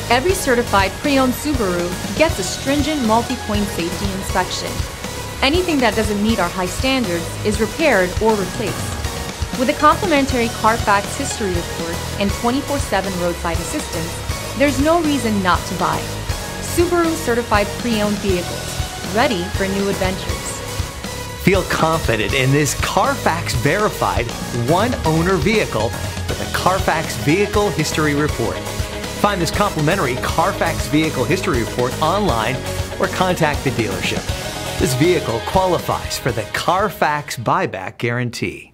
Every certified pre-owned Subaru gets a stringent multi-point safety inspection. Anything that doesn't meet our high standards is repaired or replaced. With a complimentary Carfax history report and 24/7 roadside assistance, there's no reason not to buy. Subaru certified pre-owned vehicles, ready for new adventures. Feel confident in this Carfax verified one-owner vehicle with a Carfax Vehicle History Report. Find this complimentary Carfax Vehicle History Report online or contact the dealership. This vehicle qualifies for the Carfax Buyback Guarantee.